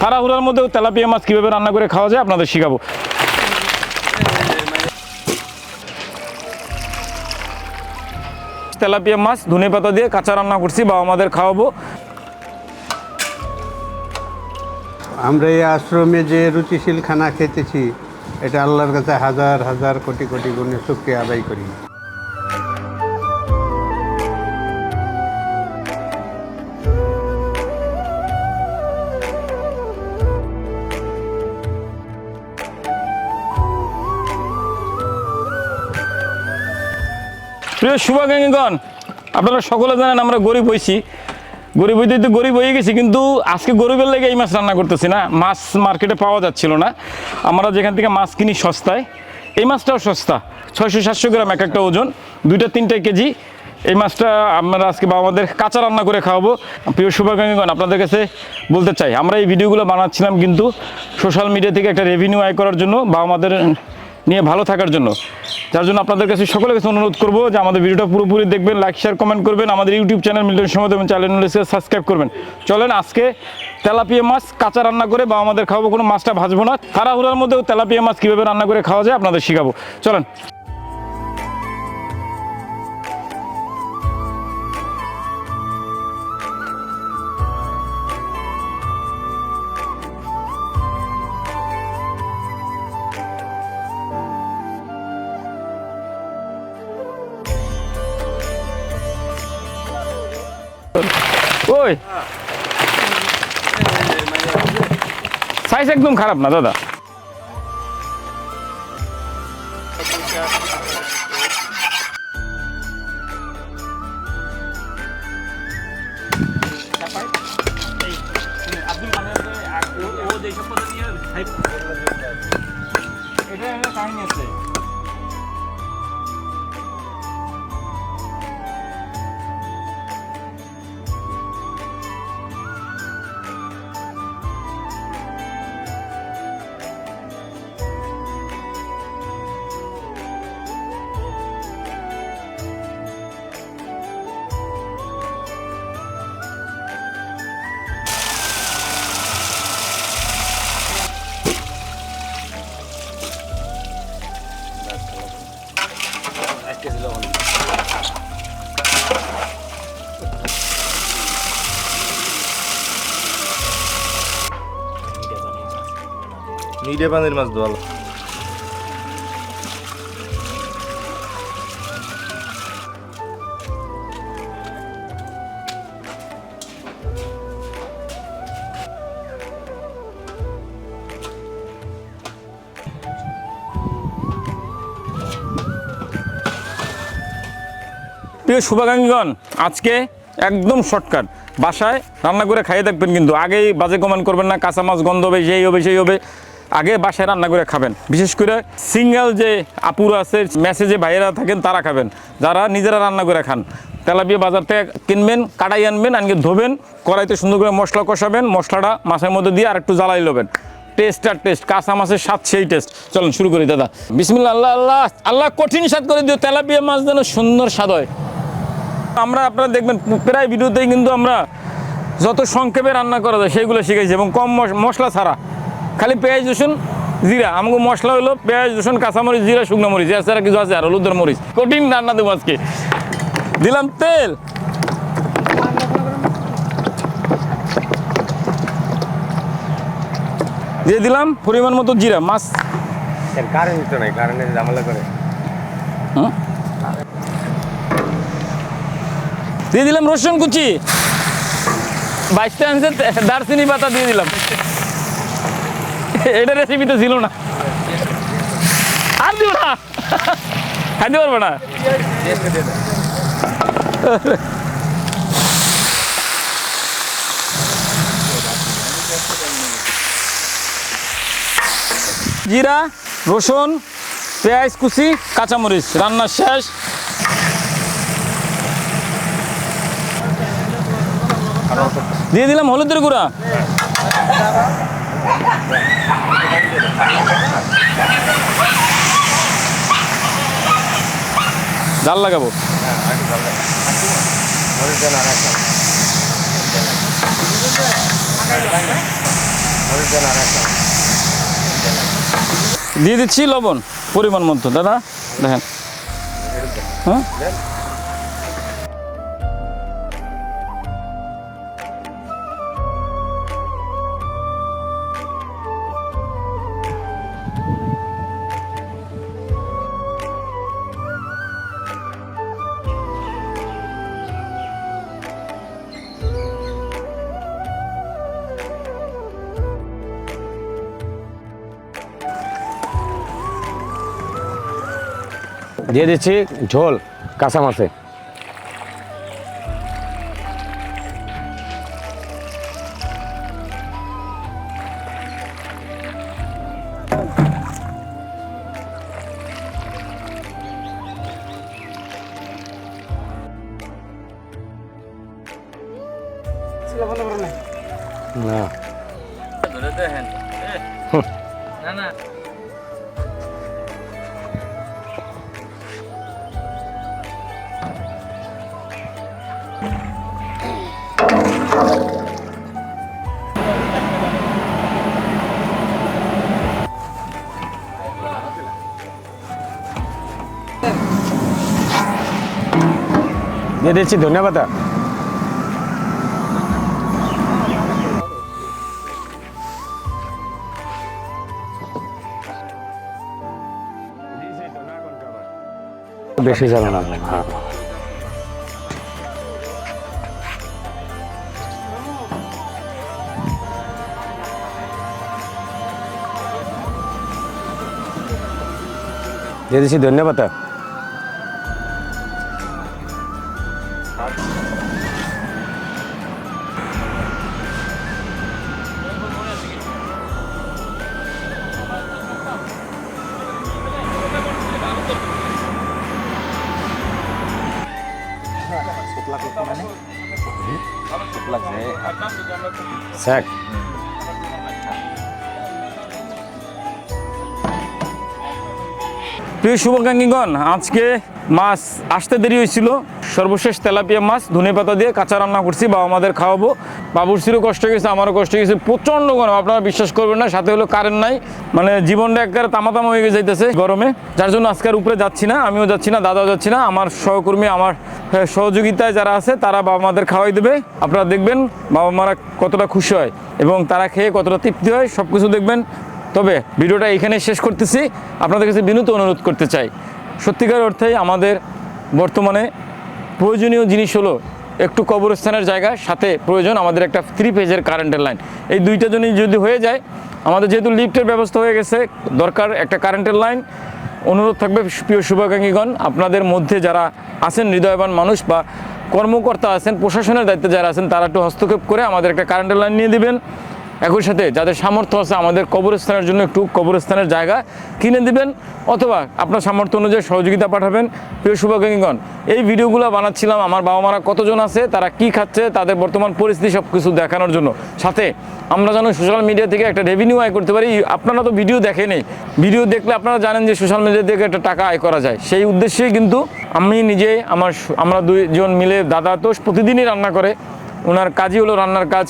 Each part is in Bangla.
তাড়াহুড়ার মধ্যেও তেলাপিয়া মাছ কীভাবে রান্না করে খাওয়া যায় আপনাদের শেখাবো। তেলাপিয়া মাছ ধনেপাতা দিয়ে কাঁচা রান্না করছি, বাবা মাদের খাওয়াবো। আমরা এই আশ্রমে যে রুচিশীল খানা খেতেছি, এটা আল্লাহর কাছে হাজার হাজার কোটি কোটি গুণে শুকরিয়া আদায় করি। প্রিয় শুভাকাঙ্ক্ষীগণ, আপনারা সকলে জানেন আমরা গরিব হয়েছি, গরিব হইতে তো গরিব হয়ে গেছি, কিন্তু আজকে গরিবের লেগে এই মাছ রান্না করতেছি না। মাছ মার্কেটে পাওয়া যাচ্ছিল না, আমরা যেখান থেকে মাছ কিনি সস্তায়, এই মাছটাও সস্তা, 600-700 গ্রাম এক একটা ওজন, 2-3 কেজি। এই মাছটা আমরা আজকে বাবা আমাদের কাঁচা রান্না করে খাওয়াবো। প্রিয় শুভাকাঙ্ক্ষীগণ, আপনাদের কাছে বলতে চাই, আমরা এই ভিডিওগুলো বানাচ্ছিলাম কিন্তু সোশ্যাল মিডিয়া থেকে একটা রেভিনিউ আয় করার জন্য, বাবা আমাদের নিয়ে ভালো থাকার জন্য। যার জন্য আপনাদের কাছে সকলের কাছে অনুরোধ করবো যে আমাদের ভিডিওটা পুরোপুরি দেখবেন, লাইক শেয়ার কমেন্ট করবেন, আমাদের ইউটিউব চ্যানেল মিল্টন সময় দেবেন, চ্যানেলটিকে সাবস্ক্রাইব করবেন। চলেন আজকে তেলাপিয়া মাছ কাঁচা রান্না করে বাবা আমাদের খাওয়াবো, কোনো মাছটা ভাজবো না। তাড়াহুড়ার মধ্যেও তেলাপিয়া মাছ কীভাবে রান্না করে খাওয়া যায় আপনাদের শেখাবো। চলেন। ওই সাইজ একদম খারাপ না দাদা। মিডিয়া পানির মাছ ভালো। প্রিয় শুভাকাঙ্ক্ষীগণ, আজকে একদম শর্টকাট, বাসায় রান্না করে খাইয়ে দেখবেন, কিন্তু আগেই বাজে কমেন্ট করবেন না, কাঁচা মাছ গন্ধ হবে, সেই হবে সেই হবে। আগে বাসায় রান্না করে খাবেন, বিশেষ করে সিঙ্গেল যে আপুরা আছে, মেসেজে ভাইয়েরা থাকেন, তারা খাবেন। যারা নিজেরা রান্না করে খান, তেলাপিয়া বাজার থেকে কিনবেন, কাটাই আনবেন, আনকে ধোবেন, কড়াইতে সুন্দর করে মশলা কষাবেন, মশলাটা মাছের মধ্যে দিয়ে আর একটু জ্বালাই লবেন। টেস্ট আর টেস্ট, কাঁচা মাছের স্বাদ সেই টেস্ট। চলুন শুরু করি দাদা। বিসমিল্লাহ। আল্লাহ আল্লাহ আল্লাহ কঠিন স্বাদ করে দিও, তেলাপিয়া মাছ যেন সুন্দর স্বাদ হয়। আমরা আপনারা দেখবেন প্রায় ভিডিওতেই কিন্তু আমরা যত সংক্ষেপে রান্না করা যায় সেইগুলো শিখাইছি, এবং কম মশলা ছাড়া, খালি পেঁয়াজ রসুন জিরা। আমাকে মশলা হলো পেঁয়াজ রসুন কাঁচামরিচ জিরা শুকনো মরিচ, এছাড়া কিছু আছে আর হলুদের মরিচ। কঠিন রান্না দেবো আজকে। দিলাম তেল, দিয়ে দিলাম পরিমাণ মতো জিরা। মাছ কারেন্ট নাই, কারেন্টের ঝামেলা করে। দিয়ে দিলাম রসুন কুচি, 22টা আনছে, দারচিনি পাতা দিয়ে দিলাম। এটা রেসিপিতে ছিল না, আর দিব না, খাইতে পারবে না। জিরা, রসুন, পেঁয়াজ কুচি, কাঁচামরিচ, রান্না শেষ। দিয়ে দিলাম হলুদের গুঁড়া, জাল লাগাবো। দেন আর একটা। দিয়ে দিচ্ছি লবণ পরিমাণ মতো দাদা, দেখেন। হ্যাঁ, দিয়ে দিচ্ছি ঝোল কাঁচা মাছে। না দিয়ে দিচ্ছি ধনিয়া পাতা। বেশি যাবে না। হ্যাঁ, দিয়ে দিচ্ছি ধনিয়া পাতা। স্যাক প্রিয় শুভাকাঙ্ক্ষীগণ, আজকে মাছ আসতে দেরি হয়েছিল, সর্বশেষ তেলাপিয়া মাছ ধনেপাতা দিয়ে কাঁচা রান্না করছি, বাবা আমাদের খাওয়াবো। বাবুর্চিরও কষ্ট গেছে, আমারও কষ্ট গেছে, প্রচণ্ড গরম, আপনারা বিশ্বাস করবেন না। সাথে হলো কারেন্ট নাই, মানে জীবনটা একবারে তামাতামা হয়ে যাইতেছে গরমে, যার জন্য আজকের উপরে যাচ্ছি না, আমিও যাচ্ছি না, দাদাও যাচ্ছি না। আমার সহকর্মী, আমার সহযোগিতায় যারা আছে তারা বাবা মাদের খাওয়াই দেবে। আপনারা দেখবেন বাবা মারা কতটা খুশি হয় এবং তারা খেয়ে কতটা তৃপ্তি হয়, সব কিছু দেখবেন। তবে ভিডিওটা এখানে শেষ করতেছি, আপনাদের কাছে বিনীত অনুরোধ করতে চাই, সত্যিকার অর্থেই আমাদের বর্তমানে প্রয়োজনীয় জিনিস হলো একটু কবরস্থানের জায়গা, সাথে প্রয়োজন আমাদের একটা 3 ফেজের কারেন্টের লাইন। এই দুইটা জন্যই যদি হয়ে যায়, আমাদের যেহেতু লিফটের ব্যবস্থা হয়ে গেছে, দরকার একটা কারেন্টের লাইন। অনুরোধ থাকবে প্রিয় শুভাকাঙ্ক্ষীগণ, আপনাদের মধ্যে যারা আছেন হৃদয়বান মানুষ বা কর্মকর্তা আছেন, প্রশাসনের দায়িত্বে যারা আছেন, তারা একটু হস্তক্ষেপ করে আমাদের একটা কারেন্টের লাইন নিয়ে দিবেন। একই সাথে যাদের সামর্থ্য আছে আমাদের কবরস্থানের জন্য একটু কবরস্থানের জায়গা কিনে দিবেন, অথবা আপনার সামর্থ্য অনুযায়ী সহযোগিতা পাঠাবেন। প্রিয় শুভাকাঙ্ক্ষীগণ, এই ভিডিওগুলো বানাচ্ছিলাম আমার বাবা মারা কতজন আছে, তারা কি খাচ্ছে, তাদের বর্তমান পরিস্থিতি সব কিছু দেখানোর জন্য। সাথে আমরা যেন সোশ্যাল মিডিয়া থেকে একটা রেভিনিউ আয় করতে পারি। আপনারা তো ভিডিও দেখেনই, ভিডিও দেখলে আপনারা জানেন যে সোশ্যাল মিডিয়া থেকে একটা টাকা আয় করা যায়। সেই উদ্দেশ্যেই কিন্তু আমি নিজে আমরা দুইজন মিলে, দাদা তো প্রতিদিনই রান্না করে, ওনার কাজই হলো রান্নার কাজ।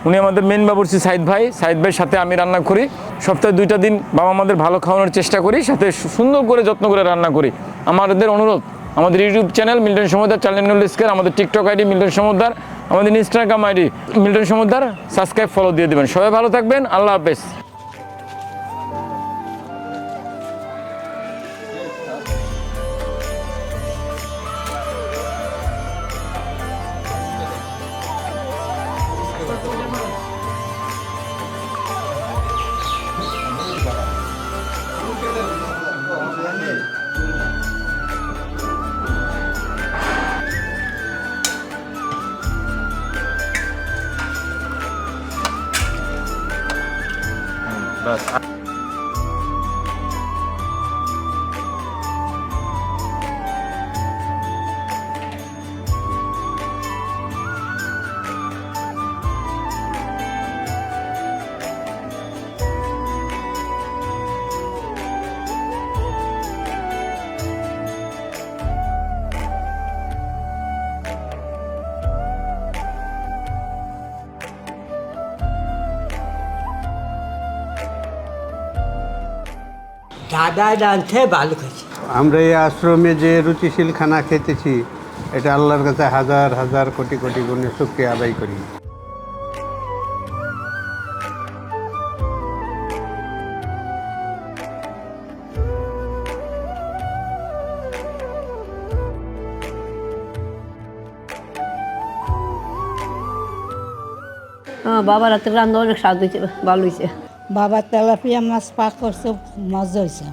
উনি আমাদের মেন বাবুর্চি সাইদ ভাইয়ের সাথে আমি রান্না করি। সপ্তাহে 2টা দিন বাবা আমাদের ভালো খাওয়ানোর চেষ্টা করি, সাথে সুন্দর করে যত্ন করে রান্না করি। আমাদের অনুরোধ, আমাদের ইউটিউব চ্যানেল মিল্টন সমুদ্র, চ্যানেল স্কেয়ার, আমাদের টিকটক আইডি মিল্টন সমুদ্র, আমাদের ইনস্টাগ্রাম আইডি মিল্টন সমুদ্র, সাবস্ক্রাইব ফলো দিয়ে দেবেন। সবাই ভালো থাকবেন, আল্লাহ হাফেজ। বাস। দাদা রাঁধতে ভালো খাইছি। আমরা এই আশ্রমে যে রুচিশীল খানা খেতেছি এটা আল্লাহর কাছে হাজার হাজার কোটি কোটি গুণে শুকরিয়া আদায় করি। বাবা রাতের রান্না অনেক স্বাদ হয়েছে, ভালো হয়েছে। বাবা তেলাপিয়া মাছ পাক করছে, মজা হয়েছে।